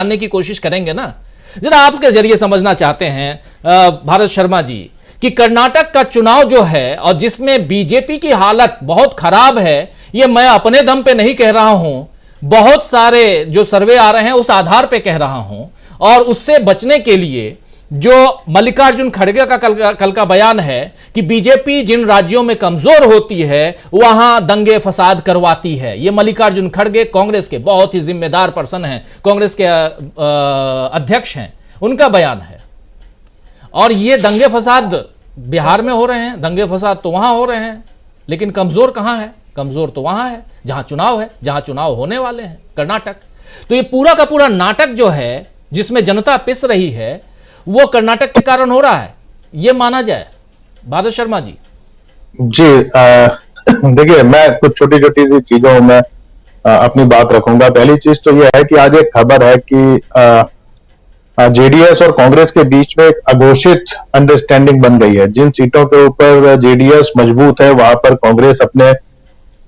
जानने की कोशिश करेंगे ना। जरा आपके जरिए समझना चाहते हैं भारत शर्मा जी कि कर्नाटक का चुनाव जो है और जिसमें बीजेपी की हालत बहुत खराब है, ये मैं अपने दम पे नहीं कह रहा हूं, बहुत सारे जो सर्वे आ रहे हैं उस आधार पे कह रहा हूं। और उससे बचने के लिए जो मल्लिकार्जुन खड़गे का कल का बयान है कि बीजेपी जिन राज्यों में कमजोर होती है वहां दंगे फसाद करवाती है, ये मल्लिकार्जुन खड़गे कांग्रेस के बहुत ही जिम्मेदार पर्सन हैं, कांग्रेस के अध्यक्ष हैं, उनका बयान है। और ये दंगे फसाद बिहार में हो रहे हैं, दंगे फसाद तो वहां हो रहे हैं, लेकिन कमजोर कहां है? कमजोर तो वहां है जहां चुनाव है, जहां चुनाव होने वाले हैं, कर्नाटक। तो ये पूरा का पूरा नाटक जो है जिसमें जनता पिस रही है वो कर्नाटक के कारण हो रहा है, ये माना जाए। भारत शर्मा जी देखिए, मैं कुछ छोटी छोटी सी चीजों में अपनी बात रखूंगा। पहली चीज तो यह है कि आज एक खबर है कि जेडीएस और कांग्रेस के बीच में एक अघोषित अंडरस्टैंडिंग बन गई है। जिन सीटों के ऊपर जेडीएस मजबूत है वहां पर कांग्रेस अपने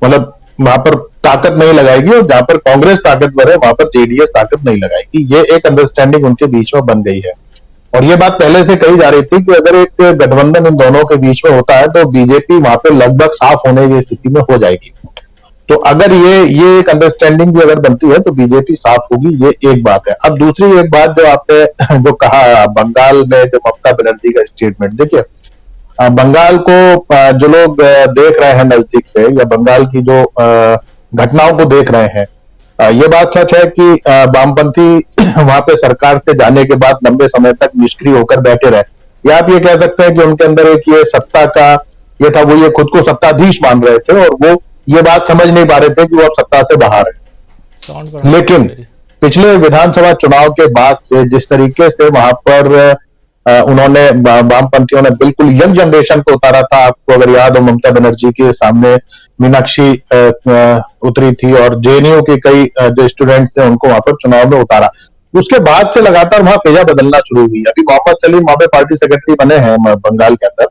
मतलब वहां पर ताकत नहीं लगाएगी, और जहां पर कांग्रेस ताकतवर है वहां पर जेडीएस ताकत नहीं लगाएगी। ये एक अंडरस्टैंडिंग उनके बीच में बन गई है। और ये बात पहले से कही जा रही थी कि अगर एक गठबंधन इन दोनों के बीच में होता है तो बीजेपी वहां पर लगभग साफ होने की स्थिति में हो जाएगी। तो अगर ये एक अंडरस्टैंडिंग भी अगर बनती है तो बीजेपी साफ होगी, ये एक बात है। अब दूसरी एक बात जो आपने जो कहा बंगाल में जो ममता बनर्जी का स्टेटमेंट, देखिए बंगाल को जो लोग देख रहे हैं नजदीक से या बंगाल की जो घटनाओं को देख रहे हैं, ये बात सच है कि वामपंथी वहां पे सरकार से जाने के बाद लंबे समय तक निष्क्रिय होकर बैठे रहे, या आप ये कह सकते हैं कि उनके अंदर एक ये सत्ता का ये था, वो ये खुद को सत्ताधीश मान रहे थे और वो ये बात समझ नहीं पा रहे थे कि वो अब सत्ता से बाहर है। लेकिन पिछले विधानसभा चुनाव के बाद से जिस तरीके से वहां पर उन्होंने वामपंथियों ने बिल्कुल यंग जनरेशन को उतारा था, आपको अगर याद हो ममता बनर्जी के सामने मीनाक्षी उतरी थी और जेएनयू के कई जो स्टूडेंट्स हैं उनको वहां पर चुनाव में उतारा। उसके बाद से लगातार वहां फिजा बदलना शुरू हुई। अभी मोहम्मद सलीम वहां पे पार्टी सेक्रेटरी बने हैं बंगाल के अंदर,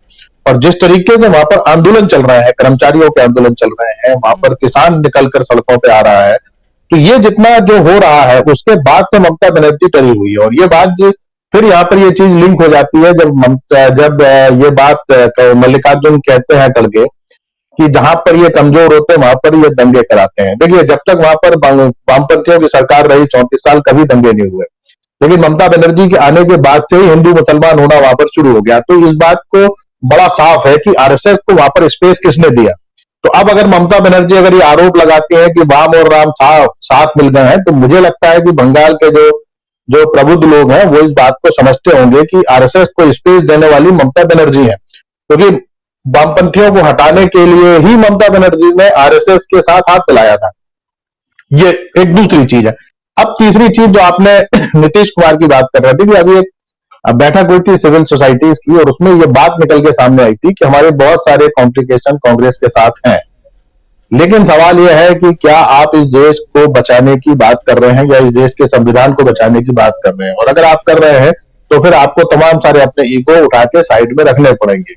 और जिस तरीके से वहां पर आंदोलन चल रहे हैं, कर्मचारियों के आंदोलन चल रहे हैं, वहां पर किसान निकलकर सड़कों पे आ रहा है, तो ये जितना जो हो रहा है उसके बाद से ममता बनर्जी टरी हुई है। और ये बात फिर यहाँ पर ये चीज लिंक हो जाती है जब ये बात मल्लिकार्जुन कहते हैं खड़गे कि जहां पर ये कमजोर होते हैं वहां पर ये दंगे कराते हैं। देखिए, जब तक वहां पर वामपंथियों की सरकार रही 34 साल कभी दंगे नहीं हुए, लेकिन ममता बनर्जी के आने के बाद से ही हिंदू मुसलमान होना वहां पर शुरू हो गया। तो इस बात को बड़ा साफ है कि आरएसएस को वहां पर स्पेस किसने दिया। तो अब अगर ममता बनर्जी अगर ये आरोप लगाती है कि वाम और राम साथ मिल गए हैं, तो मुझे लगता है कि बंगाल के जो प्रबुद्ध लोग हैं वो इस बात को समझते होंगे कि आरएसएस को स्पेस देने वाली ममता बनर्जी है, क्योंकि वामपंथियों को हटाने के लिए ही ममता बनर्जी ने आरएसएस के साथ हाथ मिलाया था। ये एक दूसरी चीज है। अब तीसरी चीज जो आपने नीतीश कुमार की बात कर रहे थे कि अभी एक बैठक हुई थी सिविल सोसाइटीज की, और उसमें यह बात निकल के सामने आई थी कि हमारे बहुत सारे कॉम्प्लिकेशन कांग्रेस के साथ हैं, लेकिन सवाल यह है कि क्या आप इस देश को बचाने की बात कर रहे हैं या इस देश के संविधान को बचाने की बात कर रहे हैं। और अगर आप कर रहे हैं तो फिर आपको तमाम सारे अपने ईगो उठा के साइड में रखने पड़ेंगे।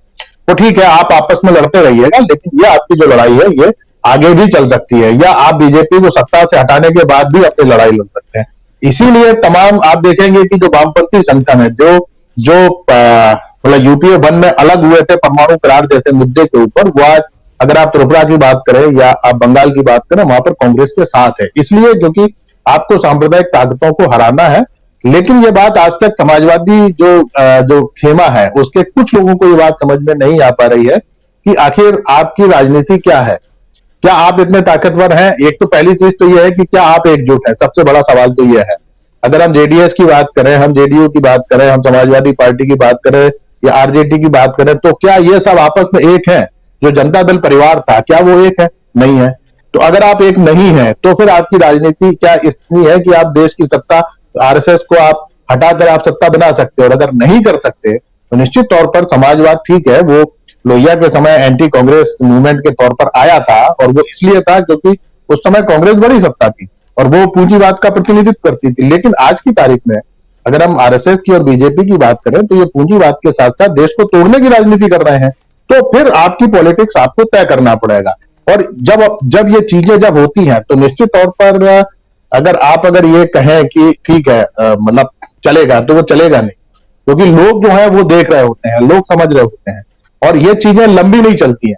तो ठीक है, आप आपस में लड़ते रहिएगा, लेकिन ये आपकी जो लड़ाई है ये आगे भी चल सकती है, या आप बीजेपी को सत्ता से हटाने के बाद भी अपनी लड़ाई लड़ सकते हैं। इसीलिए तमाम आप देखेंगे कि जो वामपंथी संगठन है जो मतलब यूपीए 1 में अलग हुए थे परमाणु करार जैसे मुद्दे के ऊपर, वो आज अगर आप त्रिपुरा की बात करें या आप बंगाल की बात करें वहां पर कांग्रेस के साथ है, इसलिए क्योंकि आपको सांप्रदायिक ताकतों को हराना है। लेकिन ये बात आज तक समाजवादी जो खेमा है उसके कुछ लोगों को ये बात समझ में नहीं आ पा रही है कि आखिर आपकी राजनीति क्या है, क्या आप इतने ताकतवर हैं। एक तो पहली चीज तो यह है कि क्या आप एकजुट है, सबसे बड़ा सवाल तो यह है। अगर हम जेडीएस की बात करें, हम जेडीयू की बात करें, हम समाजवादी पार्टी की बात करें या आरजेडी की बात करें, तो क्या ये सब आपस में एक है? जो जनता दल परिवार था क्या वो एक है? नहीं है। तो अगर आप एक नहीं है तो फिर आपकी राजनीति क्या इतनी है कि आप देश की सत्ता आरएसएस को आप हटाकर आप सत्ता बना सकते हो? और अगर नहीं कर सकते तो निश्चित तौर पर समाजवाद ठीक है, वो लोहिया के समय एंटी कांग्रेस मूवमेंट के तौर पर आया था, और वो इसलिए था क्योंकि उस समय कांग्रेस बड़ी सत्ता थी और वो पूंजीवाद का प्रतिनिधित्व करती थी। लेकिन आज की तारीख में अगर हम आरएसएस की और बीजेपी की बात करें तो ये पूंजीवाद के साथ साथ देश को तोड़ने की राजनीति कर रहे हैं। तो फिर आपकी पॉलिटिक्स आपको तय करना पड़ेगा। और जब ये चीजें जब होती हैं तो निश्चित तौर पर अगर ये कहें कि ठीक है मतलब चलेगा, तो वो चलेगा नहीं, क्योंकि लोग जो है वो देख रहे होते हैं, लोग समझ रहे होते हैं, और ये चीजें लंबी नहीं चलती हैं।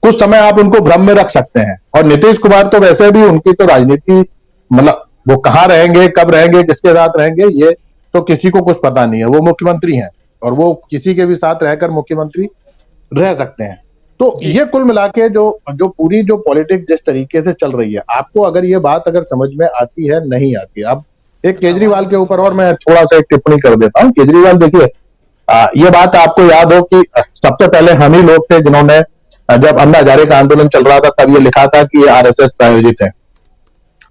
कुछ समय आप उनको भ्रम में रख सकते हैं। और नीतीश कुमार तो वैसे भी, उनकी तो राजनीति, मतलब वो कहां रहेंगे, कब रहेंगे, किसके साथ रहेंगे, ये तो किसी को कुछ पता नहीं है। वो मुख्यमंत्री हैं और वो किसी के भी साथ रहकर मुख्यमंत्री रह सकते हैं। तो ये कुल मिला के जो पूरी जो पॉलिटिक्स जिस तरीके से चल रही है, आपको अगर ये बात अगर समझ में आती है, नहीं आती है। अब एक केजरीवाल के ऊपर और मैं थोड़ा सा एक टिप्पणी कर देता हूं। केजरीवाल, देखिए, ये बात आपको याद हो कि सबसे पहले हम ही लोग थे जिन्होंने, जब अन्ना हजारे का आंदोलन चल रहा था, तब ये लिखा था कि ये आरएसएस प्रायोजित है।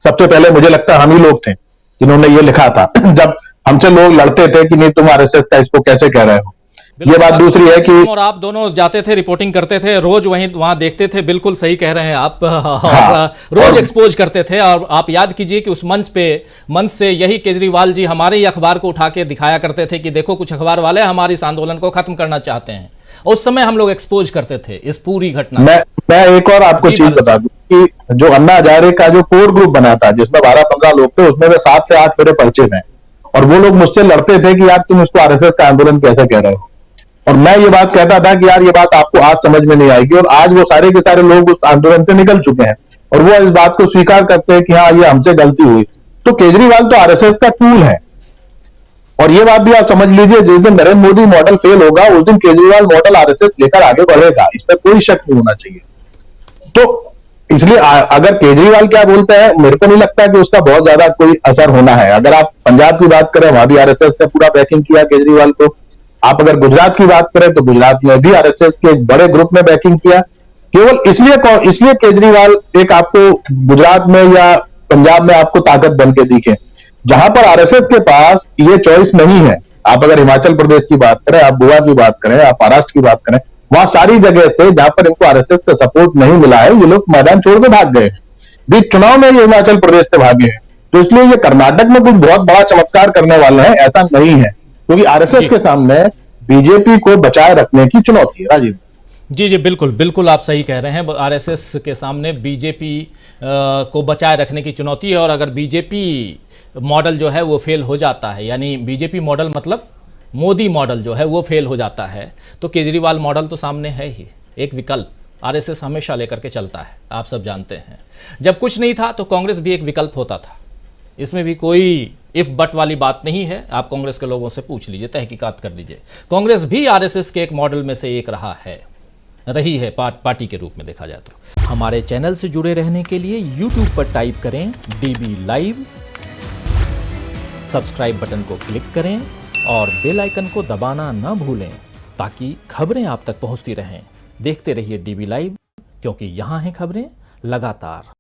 सबसे पहले मुझे लगता है हम ही लोग थे जिन्होंने ये लिखा था जब हमसे लोग लड़ते थे कि नहीं तुम आरएसएस का इसको कैसे कह रहे हो। ये बात दूसरी है कि और आप दोनों जाते थे, रिपोर्टिंग करते थे, रोज वहां देखते थे। बिल्कुल सही कह रहे हैं आप। हाँ, रोज एक्सपोज करते थे। और आप याद कीजिए कि उस मंच से यही केजरीवाल जी हमारे ही अखबार को उठा के दिखाया करते थे कि देखो कुछ अखबार वाले हमारे इस आंदोलन को खत्म करना चाहते हैं। उस समय हम लोग एक्सपोज करते थे इस पूरी घटना। मैं एक और आपको चीज बता दूं कि जो अन्ना हजारे का जो कोर ग्रुप बना था, जिसमें 12-15 लोग थे, उसमें 7 से 8 मेरे परिचित हैं, और वो लोग मुझसे लड़ते थे कि यार तुम इसको आरएसएस का आंदोलन कैसे कह रहे हो। और मैं ये बात कहता था कि यार ये बात आपको आज समझ में नहीं आएगी। और आज वो सारे के सारे लोग उस आंदोलन से निकल चुके हैं और वो इस बात को स्वीकार करते हैं कि हाँ, ये हमसे गलती हुई। तो केजरीवाल तो आरएसएस का टूल है। और ये बात भी आप समझ लीजिए, जिस दिन नरेंद्र मोदी मॉडल फेल होगा, उस दिन केजरीवाल मॉडल आरएसएस लेकर आगे बढ़ेगा, इसमें कोई शक नहीं होना चाहिए। तो इसलिए अगर केजरीवाल क्या बोलते हैं, मेरे को नहीं लगता कि उसका बहुत ज्यादा कोई असर होना है। अगर आप पंजाब की बात करें, वहां भी आरएसएस ने पूरा बैकिंग किया केजरीवाल को। आप अगर गुजरात की बात करें तो गुजरात में भी आरएसएस के एक बड़े ग्रुप ने बैकिंग किया। केवल इसलिए केजरीवाल एक आपको गुजरात में या पंजाब में आपको ताकत बन के दिखे, जहां पर आरएसएस के पास ये चॉइस नहीं है। आप अगर हिमाचल प्रदेश की बात करें, आप गोवा की बात करें, आप महाराष्ट्र की बात करें, वहां सारी जगह से जहां पर इनको आरएसएस का सपोर्ट नहीं मिला है, ये लोग मैदान छोड़ के भाग गए। बीच चुनाव में ये हिमाचल प्रदेश से भागे हैं। तो इसलिए ये कर्नाटक में कुछ बहुत बड़ा चमत्कार करने वाले हैं, ऐसा नहीं है, क्योंकि आरएसएस के सामने बीजेपी को बचाए रखने की चुनौती है। राजीव जी जी, बिल्कुल बिल्कुल आप सही कह रहे हैं। आरएसएस के सामने बीजेपी को बचाए रखने की चुनौती है। और अगर बीजेपी मॉडल जो है वो फेल हो जाता है, यानी बीजेपी मॉडल मतलब मोदी मॉडल जो है वो फेल हो जाता है, तो केजरीवाल मॉडल तो सामने है ही एक विकल्प। आरएसएस हमेशा लेकर के चलता है, आप सब जानते हैं। जब कुछ नहीं था तो कांग्रेस भी एक विकल्प होता था। इसमें भी कोई इफ बट वाली बात नहीं है। आप कांग्रेस के लोगों से पूछ लीजिए, तहकीकात कर लीजिए। कांग्रेस भी आरएसएस के एक मॉडल में से एक रही है पार्टी के रूप में देखा जाए तो। हमारे चैनल से जुड़े रहने के लिए YouTube पर टाइप करें DB लाइव, सब्सक्राइब बटन को क्लिक करें और बेल आइकन को दबाना न भूलें, ताकि खबरें आप तक पहुंचती रहें। देखते रहिए DB लाइव, क्योंकि यहाँ हैं खबरें लगातार।